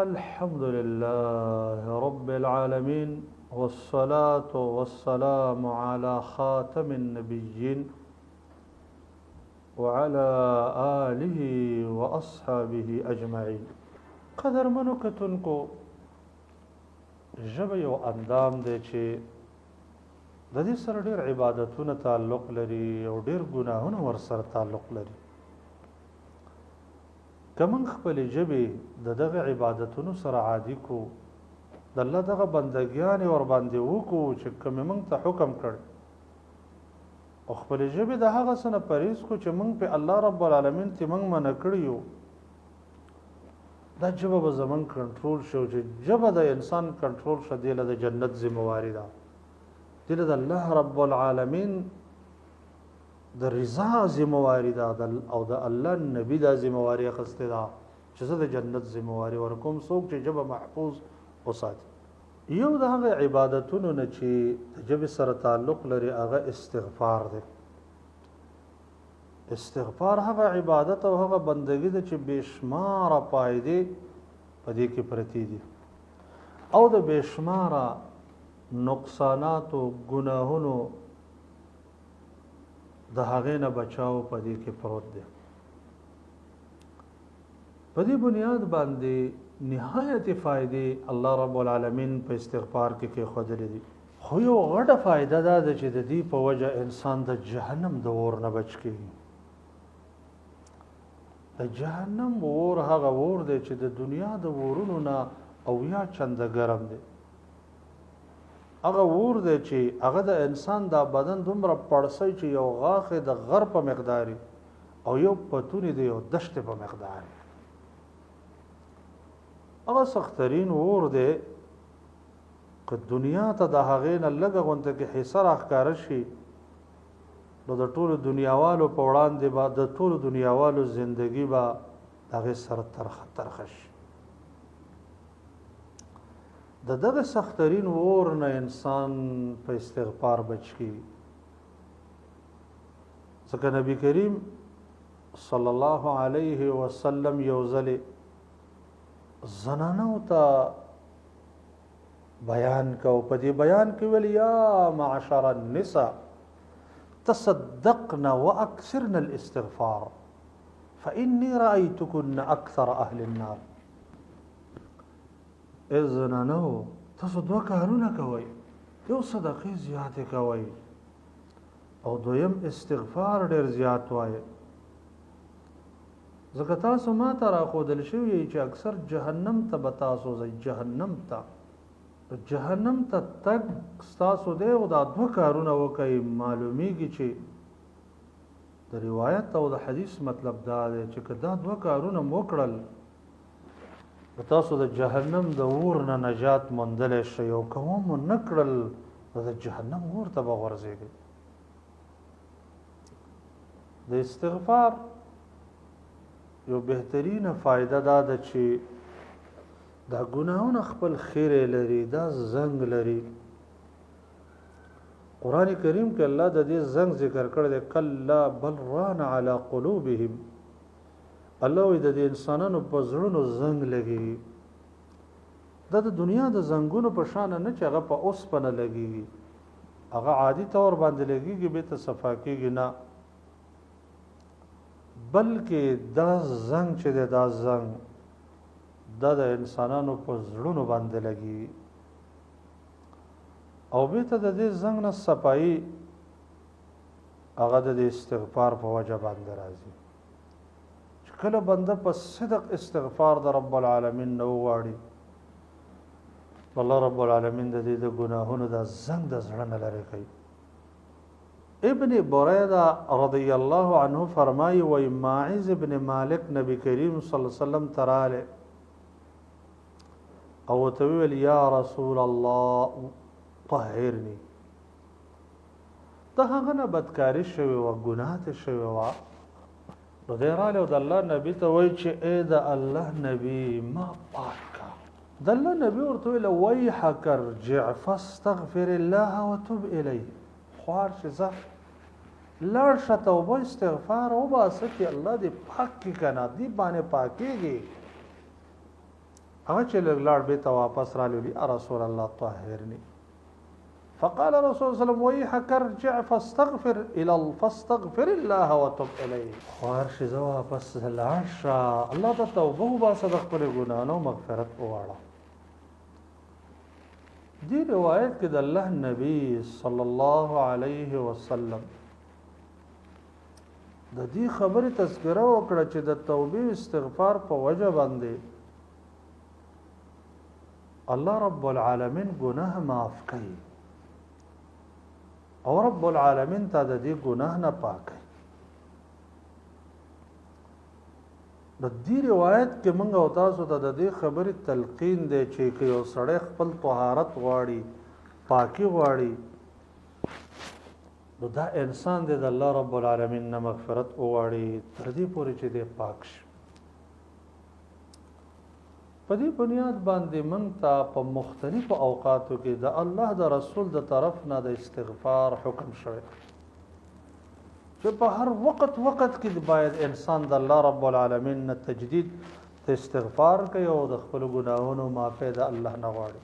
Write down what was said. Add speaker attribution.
Speaker 1: الحمد لله رب العالمين، والصلاة والسلام على خاتم النبيين وعلى آله وأصحابه أجمعين. قدر منو کتونکو ژبه یو اندام دی چې د دې سره ډېر عبادتونه تعلق لري او ډېر ګناهونه ورسره تعلق لري. که موږ خپلې ژبې د دغه عبادتونو سره عادي کو، د الله دغه بندګیانې ورباندې وکړو چې کومې موږ ته حکم کړ، او خپلې ژبې د هغه څه نه پرهیز کو چې موږ په الله رب العالمین ته موږ منع کړي یو، دا ژبه به زموږ کنټرول شو. چې ژبه د انسان کنټرول شه، دی له د جنت ذمواري ده، دی له د الله رب العالمین د رضا ذمواري ده، او د الله نبی دا ذمواري اخیستې ده چې زه د جنت ذمواري ورکوم څوک چې ژبه محفوظ وساتي. یو د هغه عبادتونو نه چې د ژبې سره تعلق لري هغه استغفار دی. استغفار هغه عبادت او هغه بندګي ده چې بشماره فائدې په دې کې پرتې دي او د بشماره نقصانات او ګناهونو د هغې نه بچاو په دې کې پروت دی. په دې بنیاد باندې نهایت فائدې الله رب العالمین په استغفار کې ښودلې دي. خو یو غټه فائده دا ده چې د دې په وجه انسان د جهنم د اور نه بچ کېږي. د جهنم اور هغه اور دی چې د دنیا د اورونو نه اویا چنده ګرم دی. هغه اور دی چې هغه د انسان دا بدن دومره پړسوي چې یو غاښ د غر په مقداري او یو پتونی د یو دشت په مقداري. هغه سخترین اور دی که دنیا ته د هغې نه لږه غونته کې حصه راښکاره شي، نو د ټولو دنیاوالو په وړاندې به د ټولو دنیاوالو زندگی به د هغې سره ترخه شي. د دغه سخترین اور نه انسان په استغفار بچ کیږي. ځکه نبی کریم صلی الله علیه وسلم یو ځلې زنانو ته بیان کو، په دې بیان کې ویل یا معشر النساء تصدقن واکثرن الاستغفار فإني رأيتكن أكثر أهل النار. زنانو تاسو دوه کارونه کوئ، یو صدقې زیاتې کوئ او دویم استغفار ډېر زیات وایي. ځکه تاسو ما ته راښودل شوي چې اکثر جهنم ته به تاسو ځئ، جهنم ته تګ ستاسو دی او دا دوه کارونه وکئ. معلومیږي چې د روایت او د حدیث مطلب دا دی چې که دا دوه کارونه مو وکړل تاسو د جهنم د اور نه نجات موندلی شئ، او که مو نه کړل نو د جهنم اور ته به غورځېږئ. د استغفار یو بهترینه فایده دا ده چې دا ګناهونه خپل خیرې لري، دا زنګ لري. قرآن کریم کې الله د دې زنګ ذکر کړی دی، کلا بل ران علی قلوبهم. الله وی د دې انسانانو په زړونو زنګ لګي. دا د دنیا د زنګونو په شان نه چې هغه په اوسپنه لګي، هغه عادي طور باندې لګيږي به ته صفا کېږي نه، بلکې دا زنګ چې دی دا زنګ دا د انسانانو په زړونو باندې لګي او به ته د دې زنګ نه صفایي هغه د استغفار په وجه باندې راځي. کله بنده په صدق استغفار د رب العالمین نو واړي، الله رب العالمین د دې د ګناهونو د زنګ د زړه نه لرې کوي. ابن بریده رضی الله عنه فرمایي وی ماعز ابن مالک نبی کریم صلی الله علیه وسلم تراله او ته ویل یا رسول الله طهرني. دا هغه نه بدکاری شوی و ګناه ته شوی و، نو دی رالی او د الله نبي ته وایي چې ای د الله نبي ما پاک کا. د الله نبي ورته ویل ویحک ارجع فاستغفر الله وتب الیه. خوار چې ځه لاړ شه توبه استغفار وباسه چې الله دې پاک کړي که نه، دې باندې پاکېږي. هغه چې لګلاړ به ته واپس را لولي رسول الله طهرني فقال رسول الله صلى الله عليه وسلم ويحك ارجع فاستغفر الله وتب اليه خار شي واپس لاړ الله ته توبه وباسه د خپل ګناهونو مغفرت وغواړه دی روایت کې د الله نبی صلی الله علیه وسلم د دې خبرې تذکره وکړه چې د توبې استغفار په وجه باندې الله رب العالمین ګناه معاف کوي او رب العالمین ته د دې ګناه نه پاکي د دې روایت کې موږ او تاسو ته د دې خبرې تلقین دی چې یو سړی خپل طهارت غواړي پاکي غواړي نو دا انسان دی د الله رب العالمین نه مغفرت وغواړي تر دې پورې چې دی پاک شي په دې بنیاد باندې موږ ته په مختلفو اوقاتو کې د الله د رسول د طرف نه د استغفار حکم شوی چې په هر وخت کې باید انسان د الله رب العالمین نه تجدید استغفار کوي او د خپل ګناهونو معافی د الله نه غواړي